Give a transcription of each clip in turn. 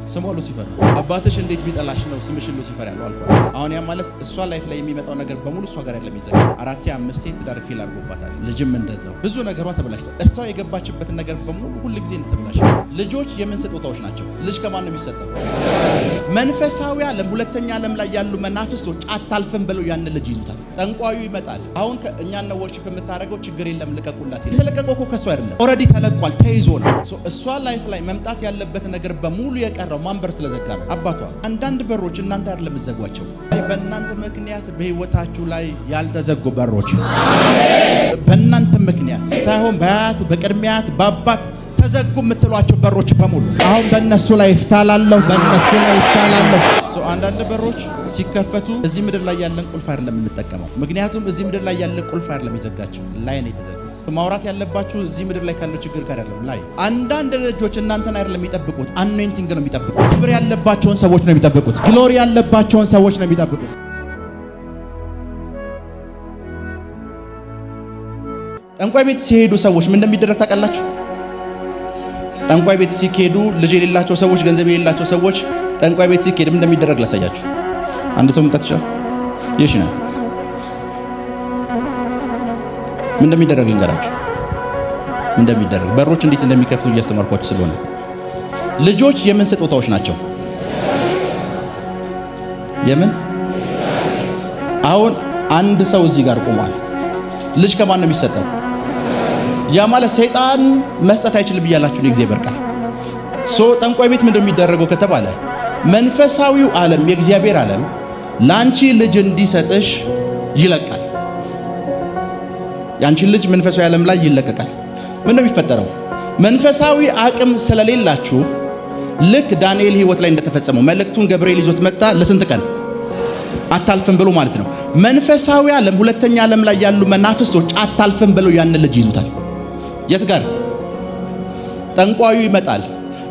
ስሟ ሉሲፈር አባትሽ እንዴት ቢጠላሽ ነው ስምሽን ሉሲፈር ያለው አልኳት። አሁን ያ ማለት እሷ ላይፍ ላይ የሚመጣው ነገር በሙሉ እሷ ጋር ያለ የሚዘጋ 4-5 ትዳር ፌል አድርጎባታል። ልጅም እንደዛው ብዙ ነገሯ ተበላሽቷል። እሷ የገባችበትን ነገር በሙሉ ሁሉ ጊዜ ተበላሽ። ልጆች የምን ስጦታዎች ናቸው? ልጅ ከማን ነው የሚሰጠው? መንፈሳዊ ዓለም ሁለተኛ ዓለም ላይ ያሉ መናፍስቶች አታልፈም ብለው ያን ልጅ ይዙታል። ጠንቋዩ ይመጣል። አሁን እኛን ነው ወርሺፕ የምታደርገው ችግር የለም ልቀቁላት። የተለቀቀው እኮ ከሷ አይደለም ኦሬዲ ተለቋል፣ ተይዞ ነው። እሷ ላይፍ ላይ መምጣት ያለበት ነገር በሙሉ የቀረው ማንበር ስለዘጋ ነው። አባቷ አንዳንድ በሮች እናንተ አይደለም የምትዘጓቸው። በእናንተ ምክንያት በህይወታችሁ ላይ ያልተዘጉ በሮች በእናንተ ምክንያት ሳይሆን በአያት በቅድሚያት በአባት ተዘጉ የምትሏቸው በሮች በሙሉ አሁን በእነሱ ላይ ይፍታላለሁ፣ በእነሱ ላይ ይፍታላለሁ። አንዳንድ በሮች ሲከፈቱ እዚህ ምድር ላይ ያለን ቁልፍ አይደለም የምንጠቀመው። ምክንያቱም እዚህ ምድር ላይ ያለ ቁልፍ አይደለም ይዘጋቸው፣ ላይ ነው የተዘጉት። ማውራት ያለባችሁ እዚህ ምድር ላይ ካለው ችግር ጋር አይደለም ላይ። አንዳንድ ልጆች እናንተን አይደለም የሚጠብቁት፣ አኖይንቲንግ ነው የሚጠብቁት። ክብር ያለባቸውን ሰዎች ነው የሚጠብቁት። ግሎሪ ያለባቸውን ሰዎች ነው የሚጠብቁት። ጠንቋይ ቤት ሲሄዱ ሰዎች ምን እንደሚደረግ ታውቃላችሁ? ጠንቋይ ቤት ሲሄዱ ልጅ የሌላቸው ሰዎች፣ ገንዘብ የሌላቸው ሰዎች ጠንቋይ ቤት ሲሄዱ ምን እንደሚደረግ ላሳያችሁ። አንድ ሰው መምጣት ይችላል? ይሽ ነው ምን እንደሚደረግ ልንገራችሁ። ምን እንደሚደረግ በሮች እንዴት እንደሚከፍቱ እያስተማርኳችሁ ስለሆነ። ልጆች የምን ስጦታዎች ናቸው? የምን አሁን አንድ ሰው እዚህ ጋር ቆሟል። ልጅ ከማን ነው የሚሰጠው? ያ ማለት ሰይጣን መስጠት አይችልም ብያላችሁ ነው እግዚአብሔር ቃል። ጠንቋይ ቤት ምን እንደሚደረገው ከተባለ መንፈሳዊው ዓለም የእግዚአብሔር ዓለም ላንቺ ልጅ እንዲሰጥሽ ይለቃል። ያንቺን ልጅ መንፈሳዊ ዓለም ላይ ይለቀቃል። ምን ነው የሚፈጠረው? መንፈሳዊ አቅም ስለሌላችሁ ልክ ዳንኤል ህይወት ላይ እንደተፈጸመው መልእክቱን ገብርኤል ይዞት መጣ። ለስንት ቀን አታልፍም ብሎ ማለት ነው። መንፈሳዊ ዓለም ሁለተኛ ዓለም ላይ ያሉ መናፍስቶች አታልፍም ብለው ያን ልጅ ይዙታል። የት ጋር? ጠንቋዩ ይመጣል።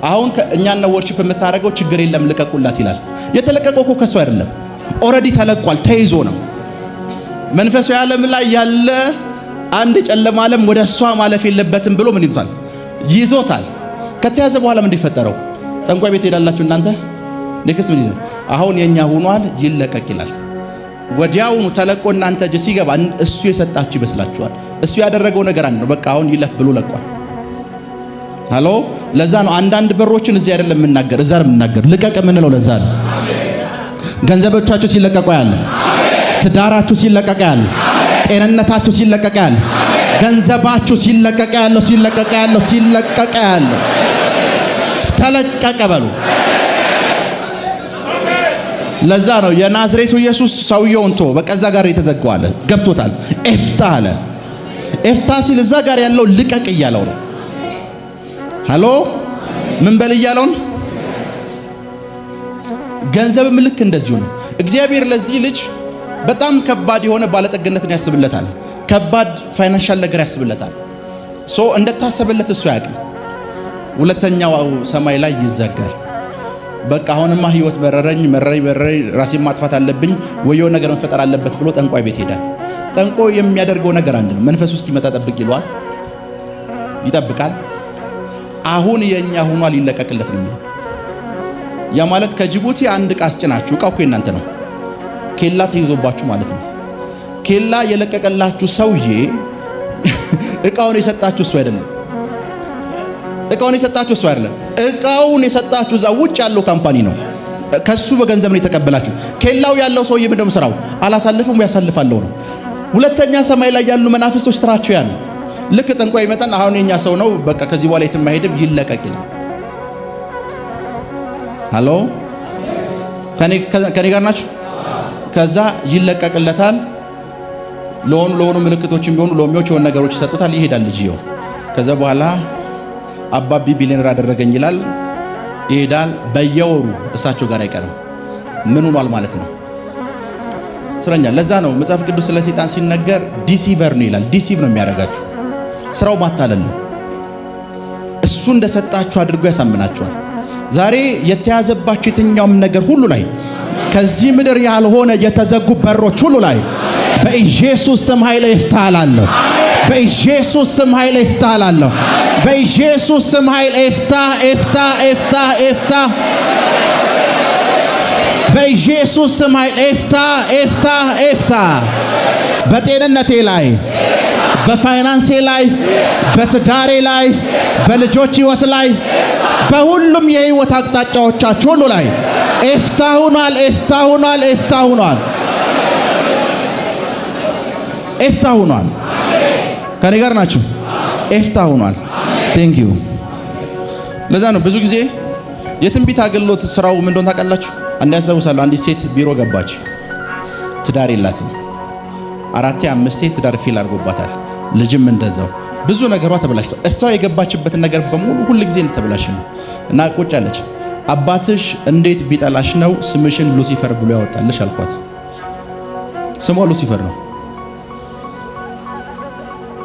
አሁን እኛን ነው ወርሺፕ የምታደርገው ችግር የለም ልቀቁላት ይላል። የተለቀቀው እኮ ከሷ አይደለም ኦሬዲ ተለቋል፣ ተይዞ ነው። መንፈሳዊ ዓለም ላይ ያለ አንድ ጨለማ ዓለም ወደ እሷ ማለፍ የለበትም ብሎ ምን ይሉታል? ይዞታል። ከተያዘ በኋላ ምን እንዲፈጠረው? ጠንቋይ ቤት ሄዳላችሁ እናንተ ኔክስት ምን ይላል? አሁን የኛ ሆኗል ይለቀቅ ይላል። ወዲያውኑ ተለቆ እናንተ እጅ ሲገባ እሱ የሰጣችሁ ይመስላችኋል። እሱ ያደረገው ነገር አንድ ነው። በቃ አሁን ይለፍ ብሎ ለቋል። ሃሎ ለዛ ነው አንዳንድ በሮችን እዚህ አይደለም የምናገር፣ እዛ ነው የምናገር። ልቀቅ የምንለው ለዛ ነው። ገንዘቦቻችሁ ሲለቀቁ ያለ፣ ትዳራችሁ ሲለቀቅ ያለ፣ ጤንነታችሁ ሲለቀቅ ያለ፣ ገንዘባችሁ ሲለቀቅ ያለ፣ ሲለቀቅ ያለ፣ ሲለቀቅ ያለ ተለቀቀ በሉ። ለዛ ነው የናዝሬቱ ኢየሱስ ሰውየውን ቶ በቃ እዛ ጋር የተዘጋው አለ፣ ገብቶታል። ኤፍታ አለ። ኤፍታ ሲል እዛ ጋር ያለው ልቀቅ እያለው ነው። ሃሎ ምን በል እያለው ነው። ገንዘብም ልክ እንደዚሁ ነው። እግዚአብሔር ለዚህ ልጅ በጣም ከባድ የሆነ ባለጠግነትን ያስብለታል። ከባድ ፋይናንሻል ነገር ያስብለታል። እንደታሰበለት እሱ ያውቃል። ሁለተኛው ሰማይ ላይ ይዘጋል። በቃ አሁንማ ህይወት በረረኝ ራሴን ማጥፋት አለብኝ ወየው ነገር መፈጠር አለበት ብሎ ጠንቋይ ቤት ሄዳል። ጠንቋይ የሚያደርገው ነገር አንድ ነው። መንፈሱ እስኪመጣ ጠብቅ ይለዋል፣ ይጠብቃል። አሁን የኛ ሆኗል ይለቀቅለት ነው የሚለው። ያ ማለት ከጅቡቲ አንድ ዕቃ አስጭናችሁ ዕቃው እኮ እናንተ ነው፣ ኬላ ተይዞባችሁ ማለት ነው። ኬላ የለቀቀላችሁ ሰውዬ ዕቃውን የሰጣችሁ እሱ አይደለም። ዕቃውን የሰጣችሁ እሱ አይደለም። ዕቃውን የሰጣችሁ እዛ ውጭ ያለው ካምፓኒ ነው። ከሱ በገንዘብ ነው የተቀበላችሁ። ኬላው ያለው ሰውዬ ምንድነው ስራው? አላሳልፍም ወይ ያሳልፋለሁ ነው። ሁለተኛ ሰማይ ላይ ያሉ መናፍስቶች ስራቸው ያ ነው። ልክ ጠንቋይ ይመጣን አሁን የኛ ሰው ነው በቃ ከዚህ በኋላ የትም አይሄድም ይለቀቅ ይላል። ሃሎ ከኔ ጋር ናችሁ? ከዛ ይለቀቅለታል። ለሆኑ ምልክቶችም ቢሆኑ ሎሚዎች የሆኑ ነገሮች ይሰጡታል። ይሄዳል ልጅየው። ከዛ በኋላ አባቢ ቢሊየነር አደረገኝ ይላል። ይሄዳል። በየወሩ እሳቸው ጋር አይቀርም። ምን ሆኗል ማለት ነው? ስረኛ። ለዛ ነው መጽሐፍ ቅዱስ ስለ ሰይጣን ሲነገር ዲሲቨር ነው ይላል። ዲሲቭ ነው የሚያደርጋችሁ። ስራው ማታለል ነው። እሱ እንደሰጣችሁ አድርጎ ያሳምናችኋል። ዛሬ የተያዘባችሁ የትኛውም ነገር ሁሉ ላይ ከዚህ ምድር ያልሆነ የተዘጉ በሮች ሁሉ ላይ በኢየሱስ ስም ኃይል ይፍታላለሁ። በኢየሱስ ስም ኃይል ይፍታላለሁ። በኢየሱስ ስም ኃይል ይፍታ። በኢየሱስ ስም ኃይል ኤፍታ ኤፍታ ኤፍታ። በጤንነቴ ላይ፣ በፋይናንሴ ላይ፣ በትዳሬ ላይ፣ በልጆች ህይወት ላይ፣ በሁሉም የህይወት አቅጣጫዎቻችሁ ሁሉ ላይ ኤፍታ ሆኗል፣ ኤፍታ ሆኗል፣ ኤፍታ ሆኗል፣ ኤፍታ ሆኗል። ከኔ ጋር ናችሁ? ኤፍታ ሆኗል። ቴንክ ዩ። ለዛ ነው ብዙ ጊዜ የትንቢት አገልግሎት ስራው ምን እንደሆነ ታውቃላችሁ? አንድ ያሳውሳለሁ። አንዲት ሴት ቢሮ ገባች። ትዳር የላትም። 4 5 ትዳር ፌል አድርጎባታል። ልጅም እንደዛው ብዙ ነገሯ ተበላሽቷል። እሷ የገባችበትን ነገር በሙሉ ሁሉ ጊዜ ተበላሽ ነው እና ቁጭ አለች። አባትሽ እንዴት ቢጠላሽ ነው ስምሽን ሉሲፈር ብሎ ያወጣልሽ አልኳት። ስሟ ሉሲፈር ነው።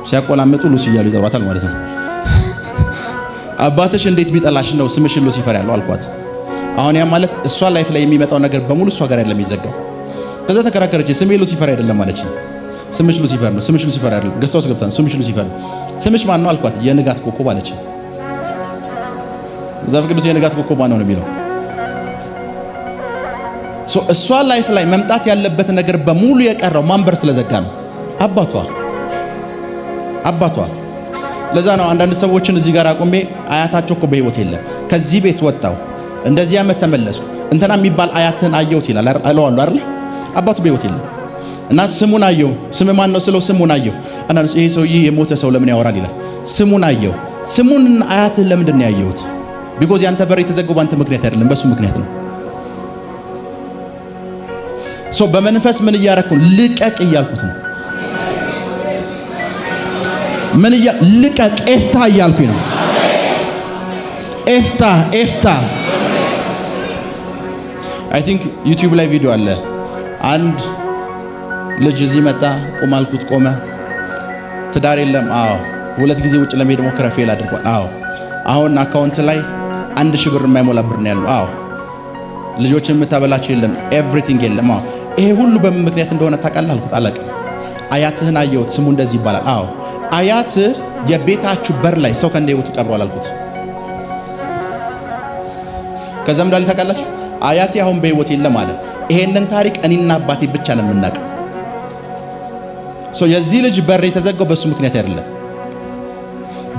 ሲያቆላምጡ ሉሲ እያሉ ይጠሯታል ማለት ነው። አባትሽ እንዴት ቢጠላሽ ነው ስምሽን ሉሲፈር ያለው አልኳት። አሁን ያ ማለት እሷ ላይፍ ላይ የሚመጣው ነገር በሙሉ እሷ ጋር አይደለም የሚዘጋው። ከዛ ተከራከረች። ስሜ ሉሲፈር አይደለም ማለች። ስምሽ ሉሲፈር ነው። ስምሽ ሉሲፈር አይደለም። ገስታውስ ገብታን ስምሽ ሉሲፈር ነው። ስምሽ ማን ነው አልኳት። የንጋት ኮከብ አለች። መጽሐፍ ቅዱስ የንጋት ኮከብ ማን ነው የሚለው? እሷ ላይፍ ላይ መምጣት ያለበት ነገር በሙሉ የቀረው ማንበር ስለዘጋ ነው። አባቷ። ለዛ ነው አንዳንድ ሰዎችን እዚህ ጋር አቆሜ አያታቸው እኮ በህይወት የለም፣ ከዚህ ቤት ወጣው እንደዚህ ዓመት ተመለስኩ እንትና የሚባል አያትን አየሁት ይላል አለዋለሁ አይደል? አባቱ በህይወት የለም እና ስሙን አየሁ። ስም ማን ነው ስለው ስሙን አየሁ። አንዳንዱ ይሄ ሰውዬ የሞተ ሰው ለምን ያወራል ይላል። ስሙን አየሁ። ስሙን አያትን ለምንድን ነው ያየሁት? ቢኮዝ ያንተ በር የተዘጋው ባንተ ምክንያት አይደለም፣ በሱ ምክንያት ነው። በመንፈስ ምን እያረኩ ልቀቅ እያልኩት ነው። ልቀቅ ኤፍታ እያልኩኝ ነው። ኤፍታ አይ ቲንክ ዩቲዩብ ላይ ቪዲዮ አለ። አንድ ልጅ እዚህ መጣ። ቆም አልኩት፣ ቆመ። ትዳር የለም። አዎ። 2 ጊዜ ውጭ ለመሄድ ሞከረ፣ ፌል አድርጓል። አዎ። አሁን አካውንት ላይ 1000 ብር የማይሞላ ብር ነው ያለው። አዎ። ልጆችን የምታበላቸው የለም፣ ኤቭሪቲንግ የለም። አዎ። ይሄ ሁሉ በምን ምክንያት እንደሆነ ታውቃለህ አልኩት። አላውቅም። አያትህን አየሁት፣ ስሙ እንደዚህ ይባላል። አዎ። አያትህ የቤታችሁ በር ላይ ሰው ከእንደ ህይወቱ ቀብሯል አልኩት። ከዛም እንዳለ ታውቃላችሁ አያቴ አሁን በህይወት የለም አለ። ይሄንን ታሪክ እኔና አባቴ ብቻ ነው የምናውቀው። የዚህ ልጅ በር የተዘጋው በሱ ምክንያት አይደለም፣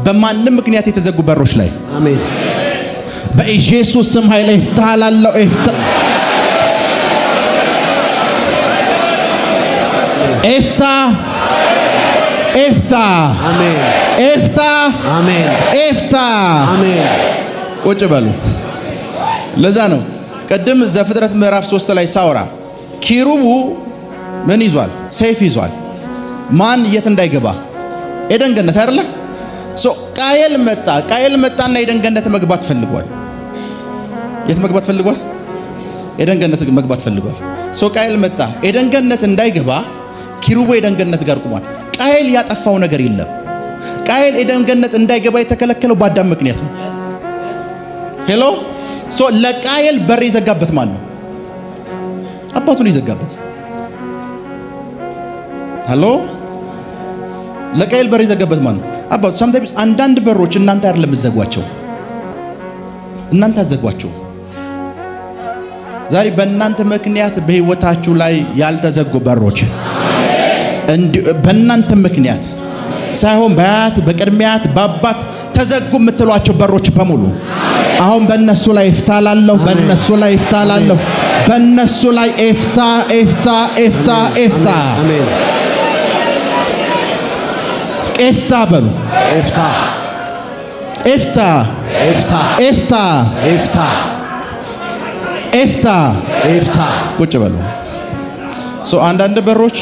በማንም ምክንያት የተዘጉ በሮች ላይ አሜን፣ በኢየሱስ ስም ኃይል ይፍታላለው። ኤፍታ አሜን፣ ኤፍታ አሜን። ቁጭ በሉ። ለዛ ነው ቀደም ዘፍጥረት ምዕራፍ 3 ላይ ሳወራ ኪሩቡ ምን ይዟል? ሰይፍ ይዟል። ማን የት እንዳይገባ? ኤደን ገነት አይደለ? ቃየል መጣና ኤደን ገነት መግባት ፈልጓል። የት መግባት ፈልጓል? ኤደን ገነት መግባት ፈልጓል። ቃየል መጣ። ኤደን ገነት እንዳይገባ ኪሩቡ ኤደን ገነት ጋር ቆሟል። ቃየል ያጠፋው ነገር የለም። ቃየል ኤደን ገነት እንዳይገባ የተከለከለው በአዳም ምክንያት ነው። ሄሎ ለቃየል በር የዘጋበት ማን ነው? አባቱ ነው የዘጋበት። ሄሎ ለቃየል በር የዘጋበት ማን ነው? አባቱ። sometimes አንዳንድ በሮች እናንተ አይደለም የምትዘጓቸው፣ እናንተ አዘጓቸው። ዛሬ በእናንተ ምክንያት በህይወታችሁ ላይ ያልተዘጉ በሮች በእናንተ ምክንያት ሳይሆን በአያት በቅድሚያት በአባት ተዘጉ የምትሏቸው በሮች በሙሉ አሁን በእነሱ ላይ ይፍታላለሁ፣ በእነሱ ላይ ይፍታላለሁ፣ በእነሱ ላይ ኤፍታ አሜን። ኤፍታ በሉ። ኤፍታ ቁጭ በሉ። አንዳንድ በሮች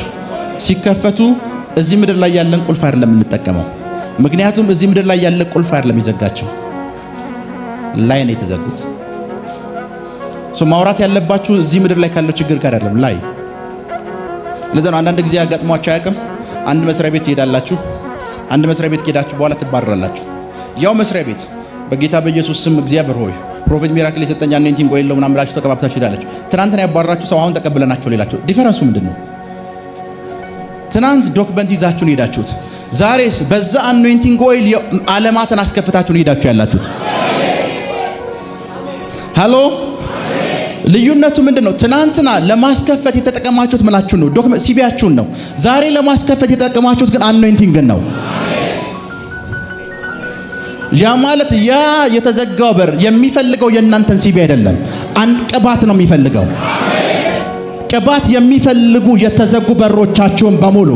ሲከፈቱ እዚህ ምድር ላይ ያለን ቁልፍ አይደለም የምንጠቀመው። ምክንያቱም እዚህ ምድር ላይ ያለ ቁልፍ አይደለም ይዘጋቸው፣ ላይ ነው የተዘጉት። ማውራት ያለባችሁ እዚህ ምድር ላይ ካለው ችግር ጋር አይደለም ላይ። ለዛ ነው አንዳንድ ጊዜ ያጋጥሟችሁ አያውቅም? አንድ መስሪያ ቤት ትሄዳላችሁ። አንድ መስሪያ ቤት ከሄዳችሁ በኋላ ትባረራላችሁ። ያው መስሪያ ቤት በጌታ በኢየሱስ ስም እግዚአብሔር ሆይ ፕሮፌት ሚራክል የሰጠኝ አኖይንቲንግ ኦይል ምናምን ብላችሁ ተቀባብታችሁ ሄዳላችሁ። ትናንትና ያባረራችሁ ሰው አሁን ተቀበለናቸው ሌላችሁ። ዲፈረንሱ ምንድነው? ትናንት ዶክመንት ይዛችሁ ነው ሄዳችሁት። ዛሬስ በዛ አኖይንቲንግ ኦይል ዓለማትን አስከፍታችሁ ነው ሄዳችሁ ያላችሁት። ሃሎ ልዩነቱ ምንድነው? ትናንትና ለማስከፈት የተጠቀማችሁት ምናችሁን ነው? ዶክመንት ሲቪያችሁን ነው። ዛሬ ለማስከፈት የተጠቀማችሁት ግን አኖይንቲንግ ነው። ያ ማለት ያ የተዘጋው በር የሚፈልገው የእናንተን ሲቪ አይደለም፣ አንድ ቅባት ነው የሚፈልገው። ቅባት የሚፈልጉ የተዘጉ በሮቻችሁን በሙሉ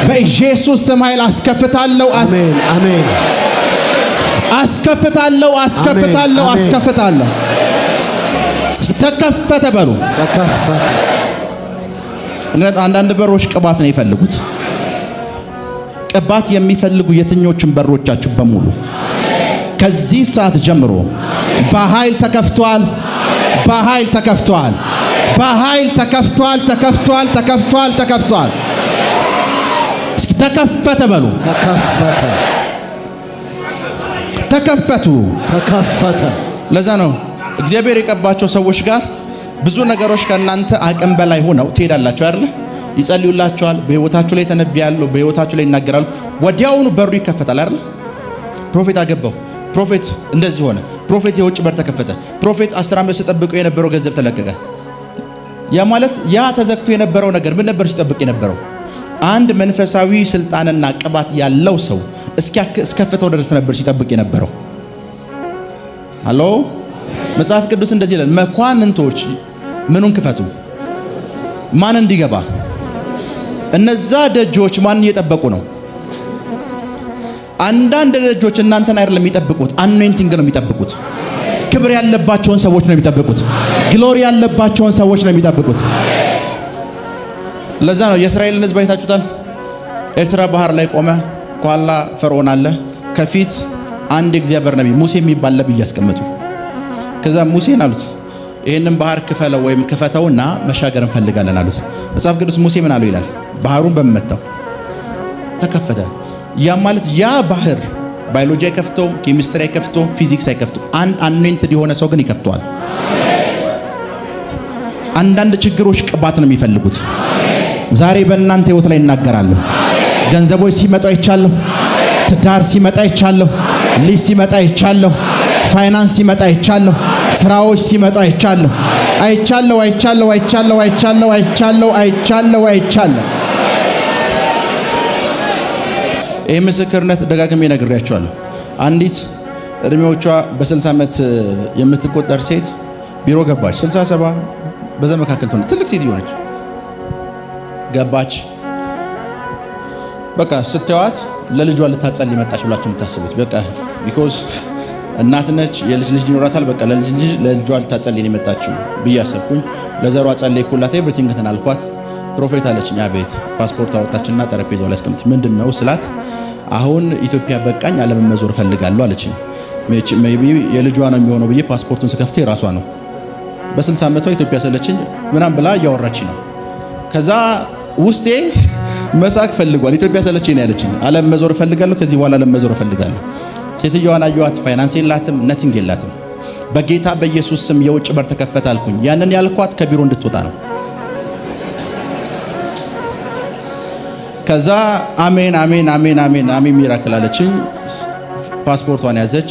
በኢየሱስ ስም ኃይል አስከፍታለሁ። አሜን አሜን። አስከፍታለሁ አስከፍታለሁ አስከፍታለሁ። ተከፈተ በሉ። ተከፈተ። አንዳንድ በሮች ቅባት ነው የሚፈልጉት። ቅባት የሚፈልጉ የትኞቹን በሮቻችሁ በሙሉ ከዚህ ሰዓት ጀምሮ በኃይል ተከፍቷል። በኃይል ተከፍቷል። በኃይል ተከፍቷል። ተከፍቷል። ተከፍቷል። ተከፍቷል። እስኪ ተከፈተ በሉ። ተከፈተ። ተከፈቱ። ተከፈተ። ለዛ ነው እግዚአብሔር የቀባቸው ሰዎች ጋር ብዙ ነገሮች ከእናንተ አቅም በላይ ሆነው ትሄዳላችሁ አይደል? ይጸልዩላችኋል፣ በህይወታችሁ ላይ ተነብያሉ፣ በህይወታችሁ ላይ ይናገራሉ። ወዲያውኑ በሩ ይከፈታል አይደል? ፕሮፌት አገባው፣ ፕሮፌት እንደዚህ ሆነ፣ ፕሮፌት የውጭ በር ተከፈተ፣ ፕሮፌት 10 ዓመት ሲጠብቀው የነበረው ገንዘብ ተለቀቀ። ያ ማለት ያ ተዘግቶ የነበረው ነገር ምን ነበር ሲጠብቅ የነበረው? አንድ መንፈሳዊ ስልጣንና ቅባት ያለው ሰው እስከፍተው ድረስ ነበር ሲጠብቅ የነበረው። ሃሎ መጽሐፍ ቅዱስ እንደዚህ ይላል፣ መኳንንቶች ምኑን ክፈቱ? ማን እንዲገባ? እነዛ ደጆች ማን እየጠበቁ ነው? አንዳንድ ደጆች እናንተን አይደለም የሚጠብቁት፣ አኖይንቲንግ ነው የሚጠብቁት። ክብር ያለባቸውን ሰዎች ነው የሚጠብቁት። ግሎሪ ያለባቸውን ሰዎች ነው የሚጠብቁት። ለዛ ነው የእስራኤልን ሕዝብ አይታችሁታል። ኤርትራ ባህር ላይ ቆመ። ከኋላ ፈርዖን አለ፣ ከፊት አንድ የእግዚአብሔር ነቢይ ሙሴ የሚባል ነቢይ ያስቀመጡ። ከዛ ሙሴን አሉት ይሄንን ባህር ክፈለው ወይም ክፈተውና መሻገር እንፈልጋለን አሉት። መጽሐፍ ቅዱስ ሙሴ ምን አለው ይላል? ባህሩን በመመታው ተከፈተ። ያ ማለት ያ ባህር ባዮሎጂ አይከፍተውም፣ ኬሚስትሪ አይከፍተውም፣ ፊዚክስ አይከፍተውም። አንድ አኖይንትድ የሆነ ሰው ግን ይከፍተዋል። አንዳንድ ችግሮች ቅባት ነው የሚፈልጉት። ዛሬ በእናንተ ህይወት ላይ እናገራለሁ። ገንዘቦች ሲመጣ አይቻለሁ፣ ትዳር ሲመጣ አይቻለሁ፣ ልጅ ሲመጣ አይቻለሁ፣ ፋይናንስ ሲመጣ አይቻለሁ፣ ስራዎች ሲመጣ አይቻለሁ። አይቻለሁ አይቻለሁ አይቻለሁ አይቻለሁ አይቻለሁ አይቻለሁ አይቻለሁ። ይህ ምስክርነት ደጋግሜ ነግሬያቸዋለሁ። አንዲት እድሜዎቿ በ60 ዓመት የምትቆጠር ሴት ቢሮ ገባች። 67 በዛ መካከል ትሆነ ትልቅ ሴት ሆነች። ገባች። በቃ ስትዋት ለልጇ ልታጸልይ መጣች ብላችሁ የምታስቡት በቃ ቢኮዝ እናት ነች፣ የልጅ ልጅ ይኖራታል። በቃ ለልጇ ልታጸልይ ነው የመጣችው ብዬ አሰብኩኝ። ለዘሯ ጸለይኩላት፣ ኤቭሪቲንግ ተናልኳት። ፕሮፌት አለችኝ። አቤት። ፓስፖርት አወጣችና ጠረጴዛው ላይ አስቀምጥ። ምንድነው ስላት አሁን ኢትዮጵያ በቃኝ፣ ዓለምን መዞር እፈልጋለሁ አለችኝ። ሜቢ የልጇ ነው የሚሆነው ብዬ ፓስፖርቱን ስከፍት የራሷ ነው። በ60 ዓመቷ ኢትዮጵያ ሰለችኝ ምናምን ብላ እያወራች ነው። ከዛ ውስጤ መሳቅ ፈልጓል። ኢትዮጵያ ሰለችኝ ነው ያለችኝ። ዓለም መዞር እፈልጋለሁ፣ ከዚህ በኋላ ዓለም መዞር እፈልጋለሁ። ሴትዮዋን አየኋት። ፋይናንስ የላትም፣ ነቲንግ የላትም። በጌታ በኢየሱስ ስም የውጭ በር ተከፈተ አልኩኝ። ያንን ያልኳት ከቢሮ እንድትወጣ ነው። ከዛ አሜን አሜን አሜን አሜን አሜን ሚራክል አለችኝ። ፓስፖርቷን ያዘች፣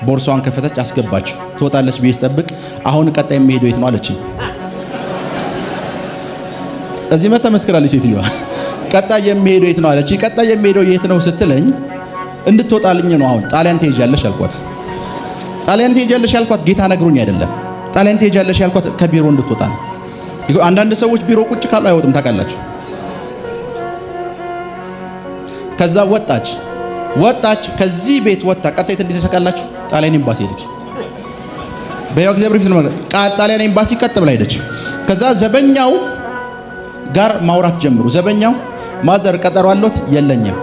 ቦርሷን ከፈተች፣ አስገባች። ትወጣለች ብዬ ስጠብቅ አሁን ቀጣይ የሚሄደው የት ነው አለችኝ። እዚህ መታ መስክራለች ሴትዮዋ። ቀጣይ የሚሄደው የት ነው አለችኝ። ቀጣይ የሚሄደው የት ነው ስትለኝ እንድትወጣልኝ ነው። አሁን ጣሊያን ትሄጃለሽ አልኳት። ጣሊያን ትሄጃለሽ ያልኳት ጌታ ነግሮኝ አይደለም። ጣሊያን ትሄጃለሽ ያልኳት ከቢሮ እንድትወጣ ነው። አንዳንድ ሰዎች ቢሮ ቁጭ ካሉ አይወጡም ታውቃላችሁ። ከዛ ወጣች። ከዚህ ቤት ወጣ ቀጣይ እንዴት ተሰቃላችሁ? ጣሊያን ኤምባሲ ሄደች። በያው እግዚአብሔር ፊት ነው ማለት ጣሊያን ኤምባሲ ቀጥ ብላ ሄደች። ከዛ ዘበኛው ጋር ማውራት ጀምሩ። ዘበኛው ማዘር ቀጠሮ አለዎት? የለኝም።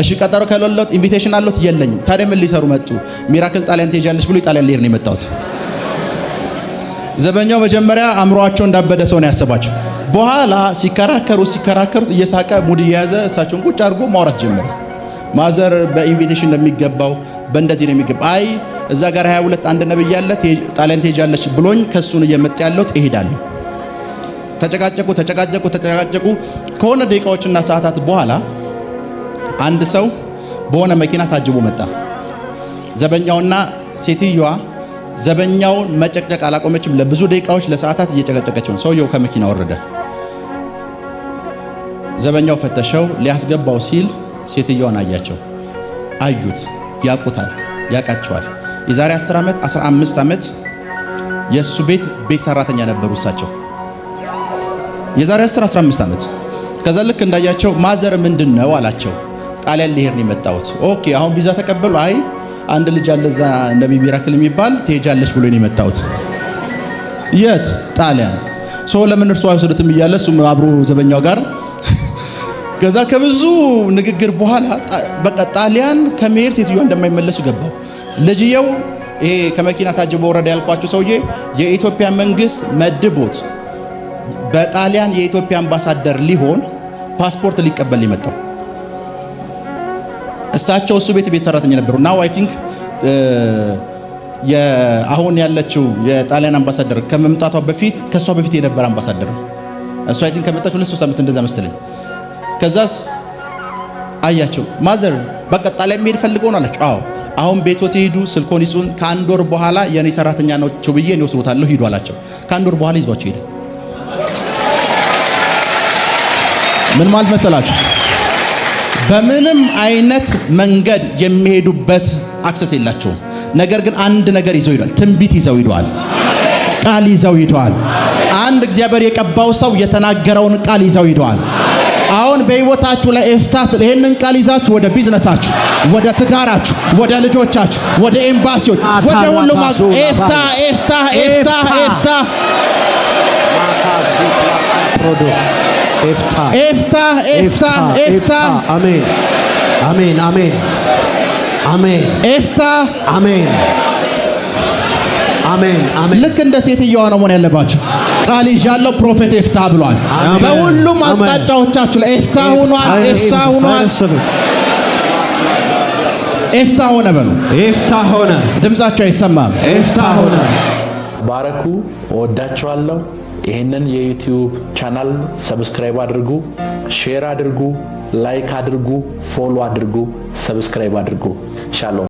እሺ ቀጠሮ ከሌለዎት ኢንቪቴሽን አለዎት? የለኝም። ታዲያ ምን ሊሰሩ መጡ? ሚራክል ጣሊያን ትሄጃለሽ ብሎ ጣሊያን ሊሄድ ነው የመጣሁት። ዘበኛው መጀመሪያ አእምሮአቸው እንዳበደ ሰው ነው ያሰባቸው። በኋላ ሲከራከሩት እየሳቀ ሙድ እየያዘ እሳቸውን ቁጭ አድርጎ ማውራት ጀመረ። ማዘር በኢንቪቴሽን እንደሚገባው በእንደዚህ ነው የሚገባ። አይ እዛ ጋር 22 አንድ ነብይ ያለ ጣሊያን ትሄጃለሽ ብሎኝ ከሱን እየመጣ ያለሁት እሄዳለሁ። ተጨቃጨቁ። ከሆነ ደቂቃዎችና ሰዓታት በኋላ አንድ ሰው በሆነ መኪና ታጅቦ መጣ። ዘበኛውና ሴትዮዋ ዘበኛውን መጨቅጨቅ አላቆመችም። ለብዙ ደቂቃዎች ለሰዓታት እየጨቀጨቀችው ነው። ሰውየው ከመኪና ወረደ። ዘበኛው ፈተሸው ሊያስገባው ሲል ሴትዮዋን አያቸው። አዩት፣ ያቁታል፣ ያቃቸዋል። የዛሬ 10 ዓመት 15 ዓመት የሱ ቤት ሰራተኛ ነበሩ እሳቸው። የዛሬ 15 ዓመት ከዛ ልክ እንዳያቸው ማዘር ምንድነው አላቸው። ጣሊያን ሊሄድ ነው የመጣሁት። ኦኬ አሁን ቪዛ ተቀበሉ? አይ አንድ ልጅ አለ እዛ ነብይ ሚራክል የሚባል ትሄጃለሽ ብሎ ነው የመጣሁት። የት? ጣሊያን። ለምን እርሱ አይወስዱትም እያለ እሱም አብሮ ዘበኛው ጋር ከዛ ከብዙ ንግግር በኋላ በቃ ጣሊያን ከመሄድ ሴትዮዋ እንደማይመለሱ ገባው። ልጅየው ይሄ ከመኪና ታጅቦ ወረደ ያልኳችሁ ሰውዬ የኢትዮጵያ መንግስት መድቦት በጣሊያን የኢትዮጵያ አምባሳደር ሊሆን ፓስፖርት ሊቀበል ይመጣው። እሳቸው እሱ ቤት ሰራተኛ ነበሩ። ናው አይ ቲንክ አሁን ያለችው የጣሊያን አምባሳደር ከመምጣቷ በፊት ከሷ በፊት የነበረ አምባሳደር ነው። እሱ አይ ቲንክ ከመጣች 2-3 ዓመት እንደዛ መሰለኝ። ከዛስ አያቸው ማዘር በቃ ጣሊያን መሄድ ፈልገው ነው አላቸው። አዎ አሁን ቤቶት ይሄዱ፣ ስልኮን ይሱን፣ ከአንድ ወር በኋላ የኔ ሰራተኛ ነው ብዬ ነው ወስዶታለሁ ሂዱ አላቸው። ከአንድ ወር በኋላ ይዟቸው ሄደ። ምን ማለት መሰላችሁ? በምንም አይነት መንገድ የሚሄዱበት አክሰስ የላቸውም። ነገር ግን አንድ ነገር ይዘው ሄደዋል። ትንቢት ይዘው ሄደዋል። ቃል ይዘው ሄደዋል። አንድ እግዚአብሔር የቀባው ሰው የተናገረውን ቃል ይዘው ሄደዋል። አሁን በህይወታችሁ ላይ ኤፍታ ይሄንን ቃል ይዛችሁ ወደ ቢዝነሳችሁ፣ ወደ ትዳራችሁ፣ ወደ ልጆቻችሁ፣ ወደ ኤምባሲዎች፣ ወደ ሁሉም ኤፍታ ኤፍታ ኤፍታ ኤፍታ ኤፍታ ኤፍታ ኤፍታ ኤፍታ አሜን አሜን አሜን አሜን ኤፍታ አሜን አሜን አሜን። ልክ እንደ ሴትዮዋ ነው መሆን ያለባችሁ። ቃል ይዣለሁ ፕሮፌት ኤፍታ ብሏል። በሁሉም አቅጣጫዎቻችሁ ላይ ኤፍታ ሆኗል። ኤፍታ ሆኗል። ኤፍታ ሆነ በሉ። ኤፍታ ሆነ። ድምጻችሁ አይሰማም። ኤፍታ ሆነ። ባረኩ። እወዳችኋለሁ። ይህንን የዩቲዩብ ቻናል ሰብስክራይብ አድርጉ፣ ሼር አድርጉ፣ ላይክ አድርጉ፣ ፎሎ አድርጉ፣ ሰብስክራይብ አድርጉ። ሻሎም